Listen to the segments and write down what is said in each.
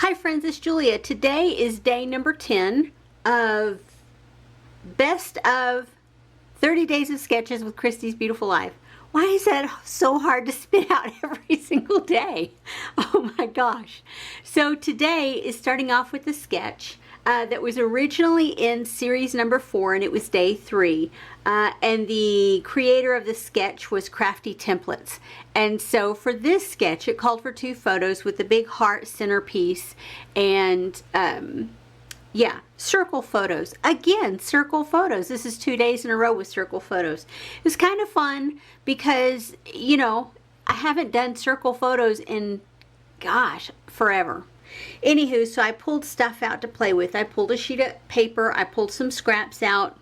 Hi friends, it's Julia. Today is day number 10 of Best of 30 Days of Sketches with Kristy's Beautiful Life. Why is that so hard to spit out every single day? Oh my gosh. So today is starting off with a sketch that was originally in series number 4, and it was day 3. And the creator of the sketch was Crafty Templates. And so for this sketch, it called for 2 photos with the big heart centerpiece and yeah, circle photos. Again, circle photos. This is 2 days in a row with circle photos. It was kind of fun because, you know, I haven't done circle photos in, gosh, forever. Anywho, so I pulled stuff out to play with. I pulled a sheet of paper. I pulled some scraps out.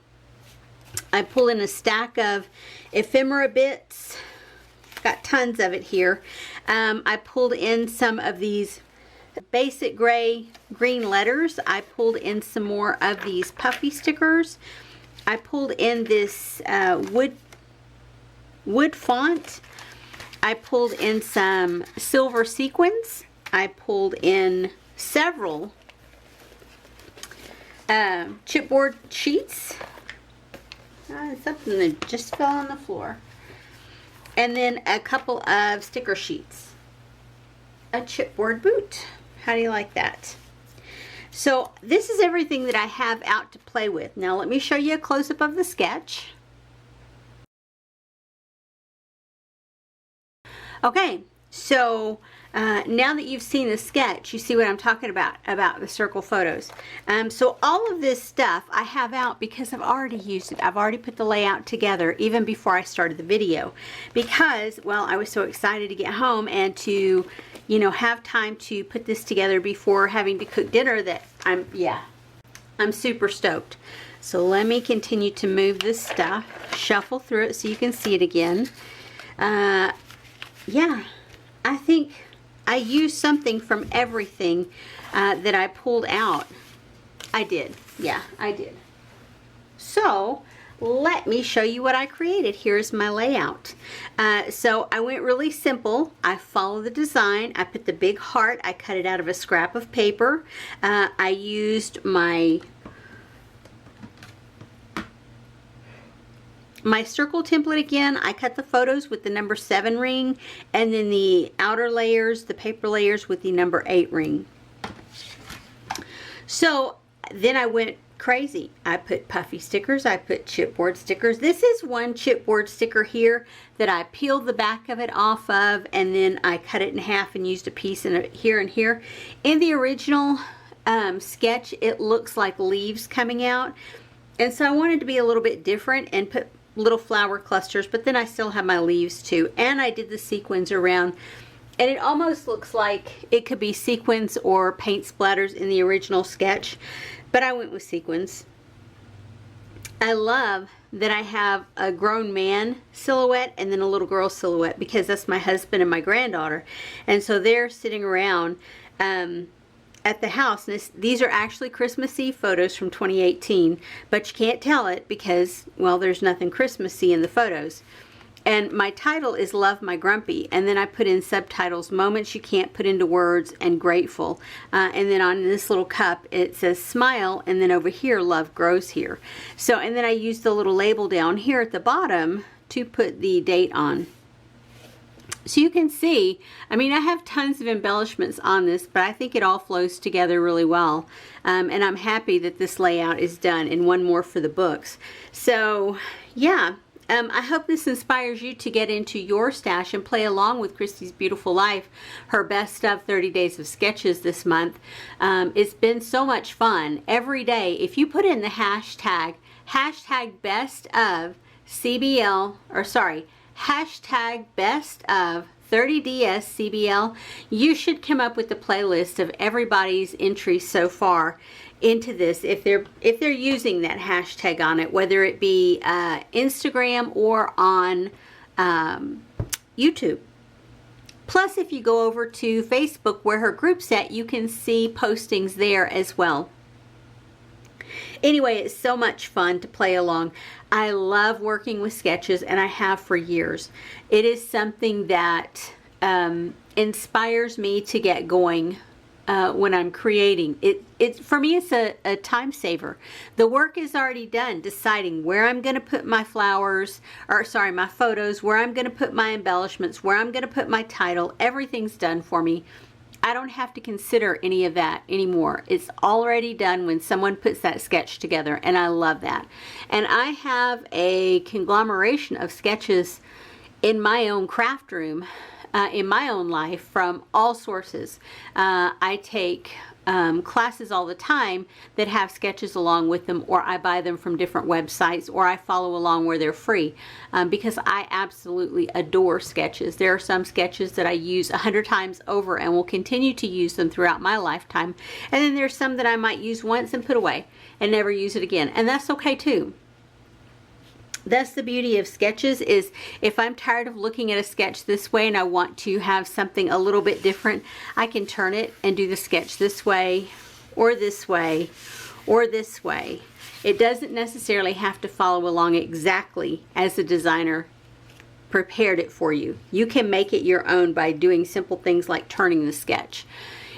I pulled in a stack of ephemera bits. Got tons of it here. I pulled in some of these basic gray green letters. I pulled in some more of these puffy stickers. I pulled in this wood font. I pulled in some silver sequins. I pulled in several chipboard sheets. Something that just fell on the floor. And then a couple of sticker sheets. A chipboard boot. How do you like that? So this is everything that I have out to play with. Now let me show you a close-up of the sketch. Okay, so now that you've seen the sketch, you see what I'm talking about the circle photos. So all of this stuff I have out because I've already used it. I've already put the layout together even before I started the video because, well, I was so excited to get home and to, you know, have time to put this together before having to cook dinner that I'm super stoked. So let me continue to move this stuff, shuffle through it so you can see it again. Yeah, I think I used something from everything that I pulled out. I did. Yeah, I did. So let me show you what I created. Here's my layout. So I went really simple. I followed the design. I put the big heart. I cut it out of a scrap of paper. I used my circle template again. I cut the photos with the number 7 ring, and then the outer layers, the paper layers, with the number 8 ring. So then I went crazy. I put puffy stickers. I put chipboard stickers. This is one chipboard sticker here that I peeled the back of it off of, and then I cut it in half and used a piece in it here and here. In the original sketch, it looks like leaves coming out, and so I wanted to be a little bit different and put little flower clusters, but then I still have my leaves too, and I did the sequins around, and it almost looks like it could be sequins or paint splatters in the original sketch, but I went with sequins. I love that I have a grown man silhouette and then a little girl silhouette because that's my husband and my granddaughter, and so they're sitting around at the house. And these are actually Christmas Eve photos from 2018, but you can't tell it because, well, there's nothing Christmassy in the photos. And my title is Love My Grumpy, and then I put in subtitles, Moments You Can't Put Into Words, and Grateful. And then on this little cup it says Smile, and then over here, Love Grows Here. So, and then I used the little label down here at the bottom to put the date on. So you can see, I mean, I have tons of embellishments on this, but I think it all flows together really well. And I'm happy that this layout is done, and one more for the books. So, yeah, I hope this inspires you to get into your stash and play along with Kristy's Beautiful Life, her best of 30 days of sketches this month. It's been so much fun. Every day, if you put in the hashtag best of CBL, or sorry, hashtag best of 30DS CBL, you should come up with a playlist of everybody's entries so far into this if they're using that hashtag on it, whether it be Instagram or on YouTube. Plus, if you go over to Facebook where her group's at, you can see postings there as well. Anyway, it's so much fun to play along. I love working with sketches, and I have for years. It is something that inspires me to get going when I'm creating. It for me, it's a time saver. The work is already done, deciding where I'm going to put my flowers, or sorry, my photos, where I'm going to put my embellishments, where I'm going to put my title. Everything's done for me. I don't have to consider any of that anymore. It's already done when someone puts that sketch together, and I love that. And I have a conglomeration of sketches in my own craft room, in my own life, from all sources. I take classes all the time that have sketches along with them, or I buy them from different websites, or I follow along where they're free, because I absolutely adore sketches. There are some sketches that I use 100 times over and will continue to use them throughout my lifetime, and then there's some that I might use once and put away and never use it again, and that's okay too. That's the beauty of sketches, is if I'm tired of looking at a sketch this way and I want to have something a little bit different, I can turn it and do the sketch this way, or this way, or this way. It doesn't necessarily have to follow along exactly as the designer prepared it for you. You can make it your own by doing simple things like turning the sketch.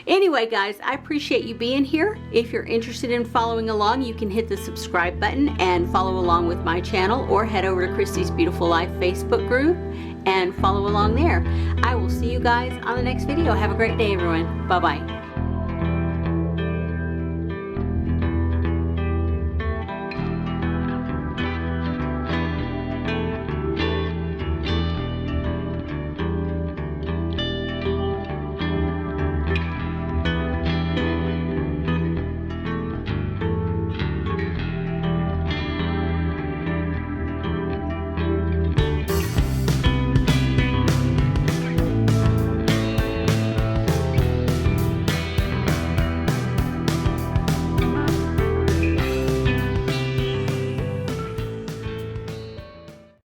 Anyway, guys, I appreciate you being here. If you're interested in following along, you can hit the subscribe button and follow along with my channel, or head over to Christy's Beautiful Life Facebook group and follow along there. I will see you guys on the next video. Have a great day, everyone. Bye-bye.